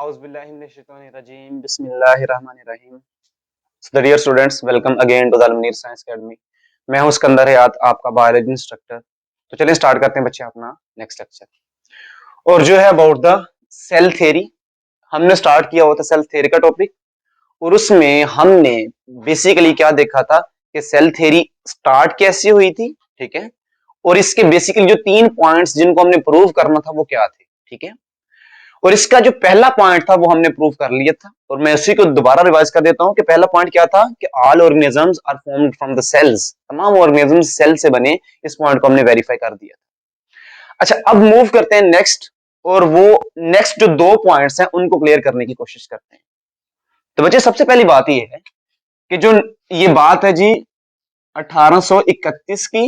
Auzubillahiminash-shaytanir-rajim. Bismillahir-rahmanir-rahim. So dear students, welcome again to the Al-Munir Science Academy. मैं हूं सिकंदर हयात, आपका biology instructor. तो चलिए स्टार्ट करते हैं बच्चे अपना नेक्स्ट लेक्चर। और जो है अबाउट द सेल थ्योरी, हमने स्टार्ट किया हुआ था सेल थ्योरी का टॉपिक, और उसमें हमने बेसिकली क्या देखा था कि सेल थ्योरी स्टार्ट कैसे हुई थी, ठीक है, और इसके बेसिकली जो 3 पॉइंट्स जिनको हमने प्रूव करना था वो क्या थे, ठीक है। और इसका जो पहला पॉइंट था वो हमने प्रूव कर लिया था, और मैं उसी को दोबारा रिवाइज कर देता हूं कि पहला पॉइंट क्या था कि all organisms are formed from the cells, तमाम ऑर्गेनिजम्स सेल से बने। इस पॉइंट को हमने वेरीफाई कर दिया। अच्छा, अब मूव करते हैं नेक्स्ट, और वो नेक्स्ट जो 2 पॉइंट्स हैं उनको क्लियर करने की कोशिश करते हैं। तो बच्चे सबसे पहली बात ये है कि जो ये बात है जी 1831 की,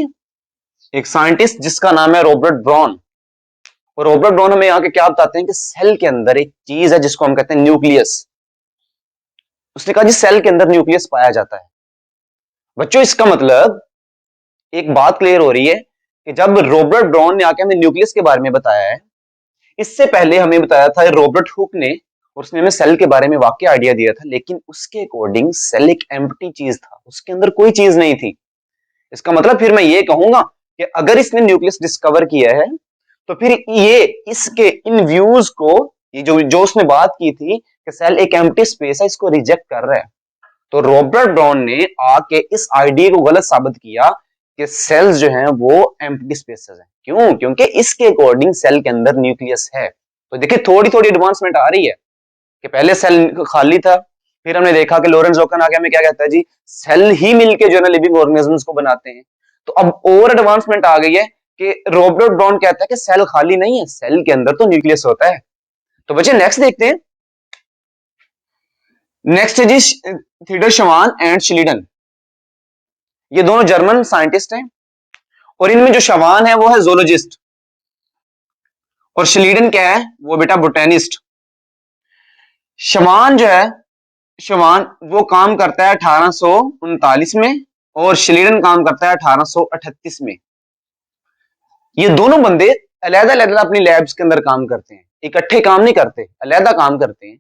एक साइंटिस्ट जिसका नाम है रॉबर्ट ब्राउन, और रॉबर्ट ब्राउन हमें यहाँ के क्या बताते हैं कि सेल के अंदर एक चीज है जिसको हम कहते हैं न्यूक्लियस। उसने कहा जी सेल के अंदर न्यूक्लियस पाया जाता है। बच्चों इसका मतलब एक बात क्लियर हो रही है कि जब रॉबर्ट ब्राउन ने आके हमें न्यूक्लियस के बारे में बताया है, इससे पहले हमें बताया था रॉबर्ट हुक ने, और उसने हमें सेल के बारे में वाकई आइडिया दिया था, लेकिन उसके अकॉर्डिंग सेल एक एम्प्टी चीज था, उसके अंदर कोई चीज नहीं थी। इसका मतलब फिर मैं ये कहूंगा कि अगर इसने न्यूक्लियस डिस्कवर किया है तो फिर ये इसके इन व्यूज को, ये जो जो उसने बात की थी कि सेल एक एम्प्टी स्पेस है, इसको रिजेक्ट कर रहा है। तो रॉबर्ट ब्राउन ने आके इस आइडिया को गलत साबित किया कि सेल्स जो हैं वो एम्प्टी स्पेसेस हैं। क्यों? क्योंकि इसके अकॉर्डिंग सेल के अंदर न्यूक्लियस है। तो देखिए थोड़ी थोड़ी एडवांसमेंट आ रही है कि पहले सेल खाली था, फिर हमने देखा कि लॉरेंस जोकन आके हमें क्या कहता है जी, सेल ही मिलके जो है ना लिविंग ऑर्गेनिजम्स को बनाते हैं। तो अब और एडवांसमेंट आ गई है कि रॉबर्ट ब्राउन कहता है कि सेल खाली नहीं है, सेल के अंदर तो न्यूक्लियस होता है। तो बच्चे नेक्स्ट देखते हैं। नेक्स्ट है जी थियोडोर शवान एंड श्लीडन। ये दोनों जर्मन साइंटिस्ट हैं, और इनमें जो शवान है वो है जोलॉजिस्ट, और श्लीडन क्या है, वो बेटा बोटेनिस्ट। शवान जो है, शवान वो काम करता है 1839 में, और श्लीडन काम करता है 1838 में। ये दोनों बंदे अलग अलग अपनी लैब्स के अंदर काम करते हैं, इकट्ठे काम नहीं करते, अलग काम करते हैं।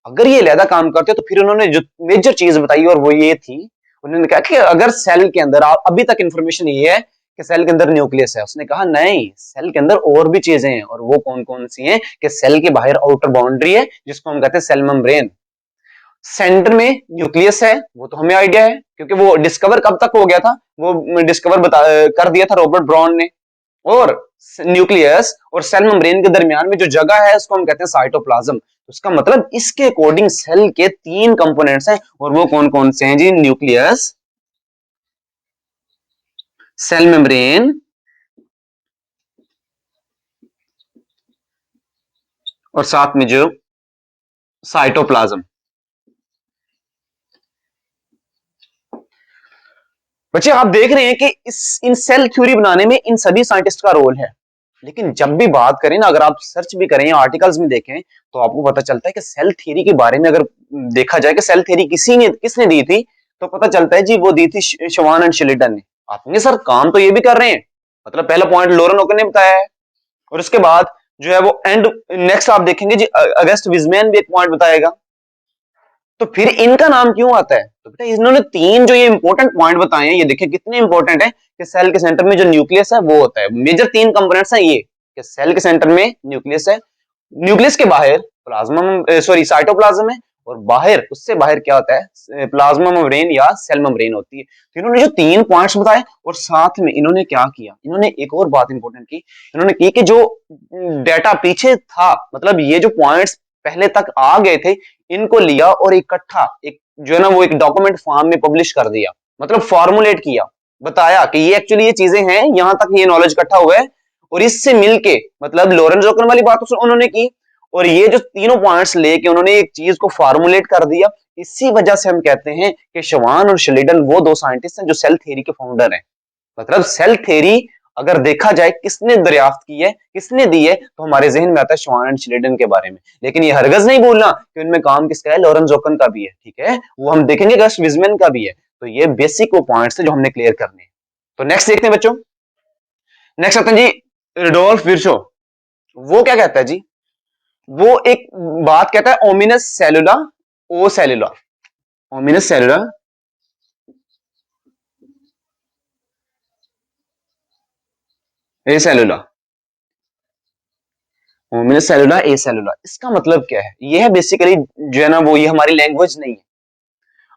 अगर ये अलग काम करते तो फिर उन्होंने जो मेजर चीज बताई और वो ये थी, उन्होंने कहा कि अगर सेल के अंदर, अभी तक इंफॉर्मेशन ये है कि सेल के अंदर न्यूक्लियस है, उसने कहा नहीं, सेल के अंदर और भी चीजें हैं, और वो कौन कौन सी हैं कि सेल के बाहर आउटर बाउंड्री है जिसको हम कहते हैं सेल मेम्ब्रेन, सेंटर में न्यूक्लियस है, वो तो हमें आइडिया है क्योंकि वो डिस्कवर कब तक हो गया था, वो डिस्कवर कर दिया था रॉबर्ट ब्राउन ने। और न्यूक्लियस और सेल मेम्ब्रेन के दरमियान में जो जगह है उसको हम कहते हैं साइटोप्लाज्म। तो इसका मतलब इसके अकॉर्डिंग सेल के 3 कंपोनेंट्स हैं, और वो कौन कौन से हैं जी, न्यूक्लियस, सेल मेम्ब्रेन और साथ में जो साइटोप्लाज्म। बच्चे आप देख रहे हैं कि इन सेल थ्योरी बनाने में इन सभी साइंटिस्ट का रोल है, लेकिन जब भी बात करें ना, अगर आप सर्च भी करें या आर्टिकल्स में देखें तो आपको पता चलता है कि सेल थ्योरी के बारे में अगर देखा जाए कि सेल थ्योरी किसने दी थी, तो पता चलता है जी वो दी थी शवान एंड श्लीडन ने। आपने सर काम तो ये भी कर रहे हैं, मतलब पहला पॉइंट लॉरेन ओकन ने बताया है, और उसके बाद जो है वो एंड नेक्स्ट आप देखेंगे जी अगस्ट विजमैन भी एक पॉइंट बताएगा। तो फिर इनका नाम क्यों आता है? तो बेटा इन्होंने 3 जो ये इंपॉर्टेंट पॉइंट बताए हैं, ये देखिए कितने इंपॉर्टेंट है कि सेल के सेंटर में जो न्यूक्लियस है वो होता है। मेजर 3 कंपोनेंट्स हैं ये, कि सेल के सेंटर में न्यूक्लियस है, न्यूक्लियस के बाहर प्लाज्मा सॉरी साइटोप्लाज्म है, और बाहर, उससे बाहर क्या होता है, प्लाज्मा मेम्ब्रेन या सेल मेम्ब्रेन होती है। तो इन्होंने जो 3 पॉइंट्स बताए, और साथ में इन्होंने क्या किया, इन्होंने एक और बात इंपॉर्टेंट की, इन्होंने की कि जो डेटा पीछे था, मतलब ये जो पॉइंट्स पहले तक आ गए थे, इनको लिया और इकट्ठा एक जो है ना वो एक डॉक्यूमेंट फॉर्म में पब्लिश कर दिया, मतलब फॉर्मुलेट किया, बताया कि ये एक्चुअली ये चीजें हैं, यहां तक ये नॉलेज इकट्ठा हुआ है। और इससे मिलके मतलब लॉरेंस जोकन वाली बात तो उन्होंने की, और ये जो तीनों पॉइंट्स लेके उन्होंने एक चीज को फॉर्मुलेट कर दिया। इसी वजह से हम कहते हैं कि शवान और श्लीडन वो 2 साइंटिस्ट हैं जो सेल थ्योरी के फाउंडर हैं। मतलब सेल थ्योरी अगर देखा जाए किसने दरियाफ्त की है, किसने दी है, तो हमारे जहन में आता है शवान एंड श्लीडन के बारे में। लेकिन ये हरगज नहीं बोलना कि उनमें काम किसका है, लॉरेंस जोकन का भी है, ठीक है, वो हम देखेंगे अगस्ट विजमैन का भी है। तो ये बेसिक वो पॉइंट्स है जो हमने क्लियर करने हैं। तो नेक्स्ट देखते हैं बच्चों। नेक्स्ट आते हैं जी रुडोल्फ विर्चो। वो क्या कहता है जी वो एक बात कहता है ओमिनस सेलुला, ओ सेलुला, ओमिनस सेलुला, ए सेलुला, ओमिनस सेलुला, ए सेलुला। इसका मतलब क्या है? ये है बेसिकली जो है ना वो, ये हमारी लैंग्वेज नहीं है।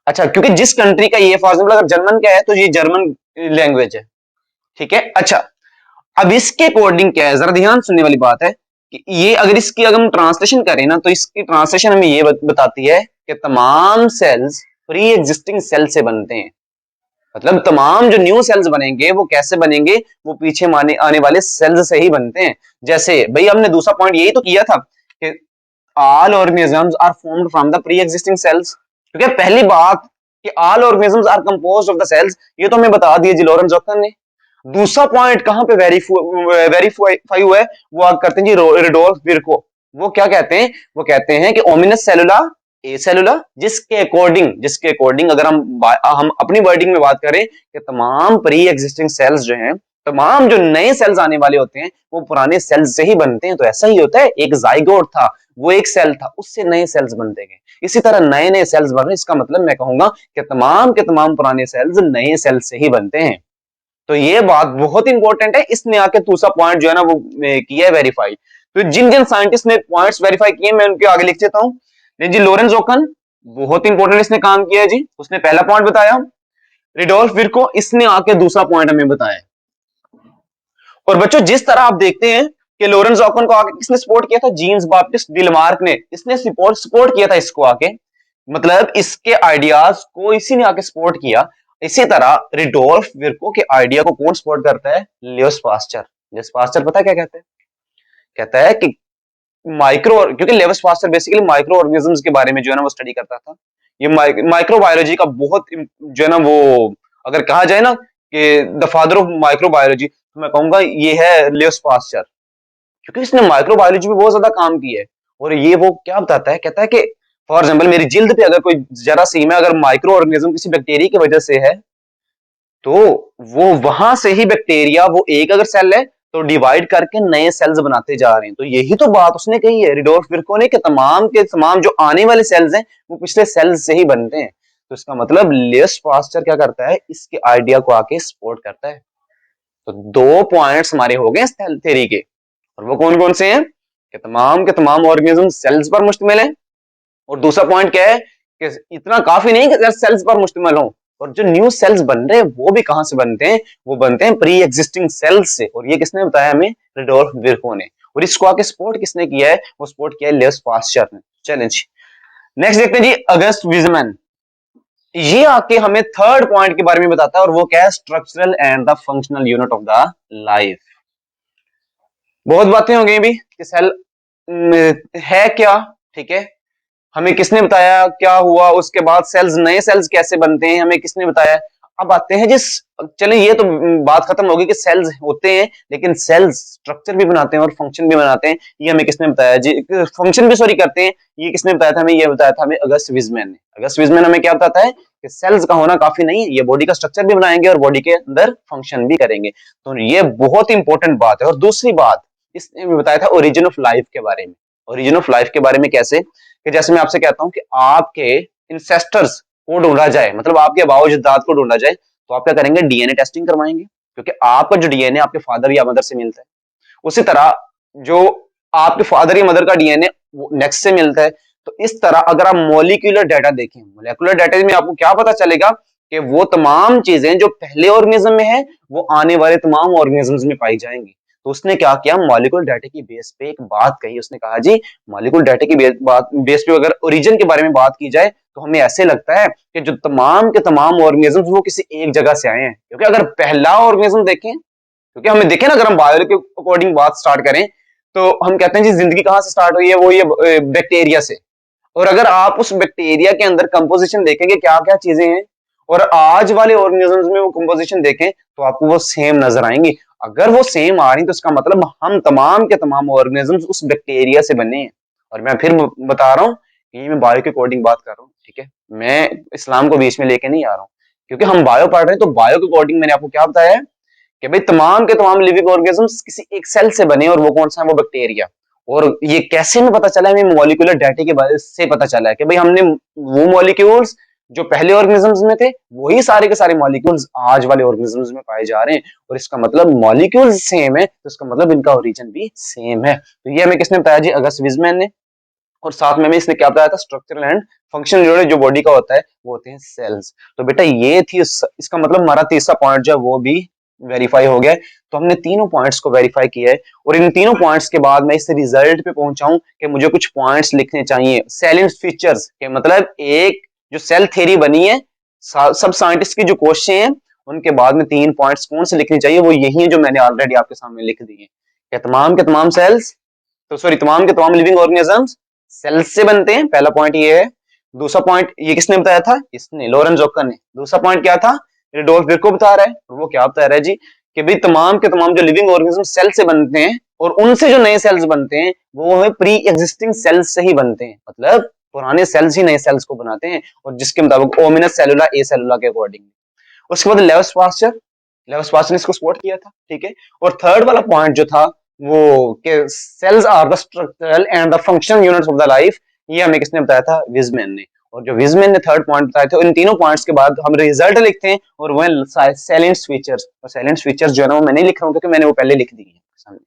अच्छा, क्योंकि जिस कंट्री का ये, फॉर एग्जाम्पल अगर जर्मन का है तो ये जर्मन लैंग्वेज है, ठीक है। अच्छा, अब इसके अकॉर्डिंग क्या है, जरा ध्यान सुनने वाली बात है कि ये अगर इसकी अगर हम ट्रांसलेशन करें ना, तो इसकी ट्रांसलेशन हमें ये बताती है कि तमाम सेल्स प्री एग्जिस्टिंग सेल से बनते हैं। मतलब तमाम जो न्यू सेल्स बनेंगे वो कैसे बनेंगे, वो पीछे माने आने वाले सेल्स से ही बनते हैं। जैसे भाई हमने दूसरा पॉइंट यही तो किया था कि all organisms are formed from the pre-existing cells, क्योंकि पहली बात कि all organisms are composed of the cells, ये तो हमें बता दिया जी लॉरेंस जॉकसन ने। दूसरा पॉइंट कहां पे वेरीफाई हुआ है, वो आप करते हैं जी रिडोल्फ विर्को। वो क्या कहते हैं? वो कहते हैं कि ओमिनस सेलुला, ए सेलुला, जिसके अकॉर्डिंग अगर हम अपनी वर्डिंग में बात करें कि तमाम प्री एग्जिस्टिंग सेल्स जो हैं, तमाम जो नए सेल्स आने वाले होते हैं वो पुराने सेल्स से ही बनते हैं। तो ऐसा ही होता है, एक जाइगोट था, वो एक सेल था, उससे नए सेल्स बनते गए। इसी तरह नए नए सेल्स बन रहे, इसका मतलब मैं कहूंगा कि तमाम के तमाम पुराने सेल्स नए सेल्स से ही बनते हैं। तो ये बात बहुत इंपॉर्टेंट है, इसने आके दूसरा पॉइंट जो है ना वो किया है वेरीफाई। तो जिन जिन साइंटिस्ट ने पॉइंट्स वेरीफाई किए मैं उनके आगे लिख देता हूं। जी लॉरेंस ओकन, बहुत इंपॉर्टेंट इसने काम किया है जी, उसने पहला पॉइंट बताया। रिडोल्फ विर्को, इसने आके दूसरा पॉइंट हमें बताया। और बच्चों जिस तरह आप देखते हैं कि लॉरेंस ओकन को आगे किसने सपोर्ट किया था? जीन्स बाप्टिस्ट डिलमार्क ने, इसने सपोर्ट किया था इसको आके, मतलब इसके आइडियाज को इसी ने आके सपोर्ट किया। इसी तरह रिडोल्फ विर्को के आइडिया को कौन सपोर्ट करता है? Leos pasture. लियोस पास्चर पता क्या कहते हैं? कहता है कि माइक्रो, क्योंकि Louis Pasteur basically microorganisms के बारे में जो है ना वो स्टडी करता था। ये माइक्रोबायोलॉजी का बहुत जो है ना वो, अगर कहा जाए ना कि द फादर ऑफ माइक्रोबायोलॉजी, तो मैं कहूंगा ये है लियोस पास्चर, क्योंकि इसने माइक्रोबायोलॉजी में बहुत ज्यादा काम किया है। और ये वो क्या बताता है, कहता है कि फॉर एग्जाम्पल मेरी जिल्द पे अगर कोई जरा सी में अगर माइक्रो ऑर्गेनिज्म किसी बैक्टीरिया की वजह से है, तो वो वहां से ही बैक्टीरिया, वो एक अगर सेल है तो डिवाइड करके नए सेल्स बनाते जा रहे हैं। तो यही तो बात उसने कही है रिडोल्फ विर्को ने कि तमाम के तमाम जो आने वाले सेल्स हैं वो पिछले सेल्स से ही बनते हैं। तो इसका मतलब लियोस पास्चर क्या करता है? इसके आइडिया को आके सपोर्ट करता है। तो दो पॉइंट्स हमारे हो गए सेल थ्योरी के, और वो कौन कौन से हैं? कि तमाम के तमाम ऑर्गेनिज्म सेल्स पर मुश्तमिल है। और दूसरा पॉइंट क्या है कि इतना काफी नहीं कि सेल्स पर मुश्तमिल हो, और जो न्यू सेल्स बन रहे हैं वो भी कहां से बनते हैं? वो बनते हैं प्री एग्जिस्टिंग सेल्स से। और ये किसने बताया हमें? रिडोल्फ विर्को ने। और इसको आके सपोर्ट किसने किया है? वो सपोर्ट किया है लियोस पास्चर ने। चैलेंज नेक्स्ट देखते हैं जी, अगस्ट वीजमैन। ये आके हमें थर्ड पॉइंट के बारे में बताता है, और वो क्या है? Structural and the functional unit of the life. बहुत बातें हो गई भी कि सेल है क्या, ठीक है, हमें किसने बताया क्या हुआ, उसके बाद सेल्स, नए सेल्स कैसे बनते हैं, हमें किसने बताया। अब आते हैं जिस, चले ये तो बात खत्म होगी कि सेल्स होते हैं, लेकिन सेल्स स्ट्रक्चर भी बनाते हैं और फंक्शन भी बनाते हैं, ये हमें किसने बताया जी? फंक्शन भी सॉरी करते हैं, ये किसने बताया था हमें? ये बताया था हमें अगस्त विजमैन ने। अगस्त विजमैन हमें क्या बताता है कि सेल्स का होना काफी नहीं है, ये बॉडी का स्ट्रक्चर भी बनाएंगे और बॉडी के अंदर फंक्शन भी करेंगे। तो ये बहुत इंपॉर्टेंट बात है। और दूसरी बात, इसने बताया था ओरिजिन ऑफ लाइफ के बारे में। ओरिजिन ऑफ लाइफ के बारे में कैसे? कि जैसे मैं आपसे कहता हूं कि आपके इंसेस्टर्स को ढूंढा जाए, मतलब आपके अबाओ-अजदाद को ढूंढा जाए, तो आप क्या करेंगे? डीएनए टेस्टिंग करवाएंगे, क्योंकि आपका जो डीएनए आपके फादर या मदर से मिलता है। उसी तरह जो आपके फादर या मदर का डीएनए नेक्स्ट से मिलता है। तो इस तरह अगर आप मॉलिक्यूलर डाटा देखें, मोलेकुलर डाटा में आपको क्या पता चलेगा कि वो तमाम चीजें जो पहले ऑर्गेनिज्म में है वो आने वाले तमाम ऑर्गेनिजम्स में पाई जाएंगी। तो उसने क्या किया? मॉलिक्यूलर डाटा की बेस पे एक बात कही, उसने कहा जी मॉलिक्यूलर डाटा की बेस पे अगर ओरिजिन के बारे में बात की जाए तो हमें ऐसे लगता है कि जो तमाम के तमाम ऑर्गेनिजम्स वो किसी एक जगह से आए हैं। क्योंकि अगर पहला ऑर्गेनिज्म देखें, क्योंकि हमें देखें ना, अगर हम बायो के अकॉर्डिंग बात स्टार्ट करें तो हम कहते हैं जी जिंदगी कहां से स्टार्ट हुई है? वो ये बैक्टीरिया से। और अगर आप उस बैक्टीरिया के अंदर कंपोजिशन देखेंगे क्या क्या चीजें हैं, और आज वाले ऑर्गेनिजम्स में वो कंपोजिशन देखें तो आपको वो सेम नजर आएंगी। अगर वो सेम आ रही तो इसका मतलब हम तमाम के तमाम ऑर्गेनिजम्स उस बैक्टीरिया से बने हैं। और मैं फिर बता रहा हूँ कि मैं बायो के अकॉर्डिंग बात कर रहा हूँ, ठीक है, मैं इस्लाम को बीच में लेके नहीं आ रहा हूँ। क्योंकि हम बायो पढ़ रहे हैं, तो बायो के अकॉर्डिंग मैंने आपको क्या बताया है कि भाई तमाम के तमाम लिविंग ऑर्गेनिजम्स किसी एक सेल से बने, और वो कौन सा है? वो बैक्टीरिया। और ये कैसे में पता चला, हमें मॉलिक्यूलर डाटा के बारे से पता चला है कि भाई हमने वो मॉलिक्यूल्स जो पहले ऑर्गेनिजम्स में थे वही सारे के सारे मॉलिक्यूल्स आज वाले ऑर्गेनिजम्स में पाए जा रहे हैं, और इसका मतलब मॉलिक्यूल्स सेम है, तो इसका मतलब इनका ओरिजिन भी सेम है। तो ये हमें किसने बताया जी? अगस्त विजमैन ने। और साथ में इसने क्या बताया था? स्ट्रक्चरल एंड फंक्शनल यूनिट जो बॉडी का होता है वो होते हैं सेल्स। तो बेटा ये थी इसका मतलब हमारा तीसरा पॉइंट जो है वो भी वेरीफाई हो गया है। तो हमने तीनों पॉइंट्स को वेरीफाई किया है, और इन तीनों पॉइंट्स के बाद मैं इस रिजल्ट पे पहुंचाऊं कि मुझे कुछ पॉइंट्स लिखने चाहिए सेल फीचर्स के, मतलब एक जो सेल थ्योरी बनी है सब साइंटिस्ट की जो क्वेश्चन है उनके बाद में 3 पॉइंट्स कौन से लिखने चाहिए, वो यही है जो मैंने ऑलरेडी आपके सामने लिख दिए हैं कि तमाम के तमाम सेल्स, तो सॉरी तमाम के तमाम लिविंग ऑर्गेनिजम्स सेल्स से बनते हैं। पहला पॉइंट ये है। दूसरा पॉइंट ये किसने बताया था? इसने, लॉरेंस जोकर ने। दूसरा पॉइंट क्या था? रेडोल्फ विर्को बता रहा है, और वो क्या बता रहा है जी? कि भाई तमाम के तमाम जो लिविंग ऑर्गेनिज्म सेल से बनते हैं, और उनसे जो नए सेल्स बनते हैं वो हमें प्री एग्जिस्टिंग सेल्स से ही बनते हैं, मतलब पुराने सेल्स ही नए सेल्स को बनाते हैं, और जिसके मुताबिक ओमिनस सेलुला ए सेलुला के अकॉर्डिंग। उसके बाद लेविस पास्चर, लेविस पास्चर ने इसको सपोर्ट किया था, ठीक है। और थर्ड वाला पॉइंट जो था वो कि cells are the structural and the functional units of the life, ये हमें किसने बताया था? विजमैन ने। और जो विजमैन ने थर्ड पॉइंट बताए थे, इन तीनों पॉइंट्स के बाद हम रिजल्ट लिखते हैं, और वो सैलेंट फीचर्स। और सैलेंट फीचर्स जो है ना वो मैं नहीं लिख रहा हूँ क्योंकि मैंने वो पहले लिख दी है सामने।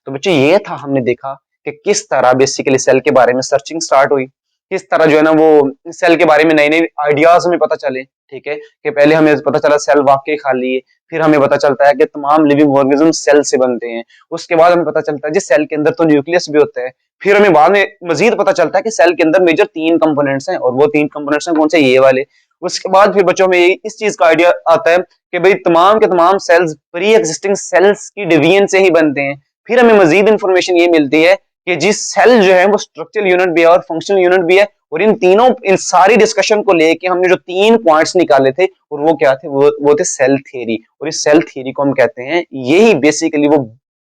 तो बच्चे ये था, हमने देखा कि किस तरह बेसिकली सेल के बारे में सर्चिंग स्टार्ट हुई, किस तरह जो है ना वो सेल के बारे में नए नए आइडियाज हमें पता चले, ठीक है। कि पहले हमें पता चला सेल वाकई खाली है, फिर हमें पता चलता है कि तमाम लिविंग ऑर्गेनिज्म सेल से बनते हैं। उसके बाद हमें पता चलता है जी सेल के अंदर तो न्यूक्लियस भी होता है। फिर हमें बाद में मजीद पता चलता है कि सेल के अंदर मेजर 3 कंपोनेंट्स हैं, और वो 3 कंपोनेंट्स हैं कौन से? ये वाले। उसके बाद फिर बच्चों में इस चीज का आइडिया आता है कि भाई तमाम के तमाम सेल्स प्री एग्जिस्टिंग सेल्स की डिवीजन से ही बनते हैं। फिर हमें मजीद इंफॉर्मेशन ये मिलती है कि जिस सेल जो है वो स्ट्रक्चरल यूनिट भी है और फंक्शनल यूनिट भी है, और इन सारी डिस्कशन को लेके हमने जो 3 पॉइंट्स निकाले थे, और वो क्या थे? वो थे सेल थ्योरी। और इस सेल थ्योरी को हम कहते हैं, यही बेसिकली वो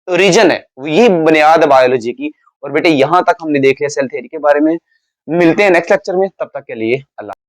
ओरिजिन है, यही बुनियाद है बायोलॉजी की। और बेटे यहां तक हमने देख लिया सेल थ्योरी के बारे में। मिलते हैं नेक्स्ट लेक्चर में, तब तक के लिए अल्लाह।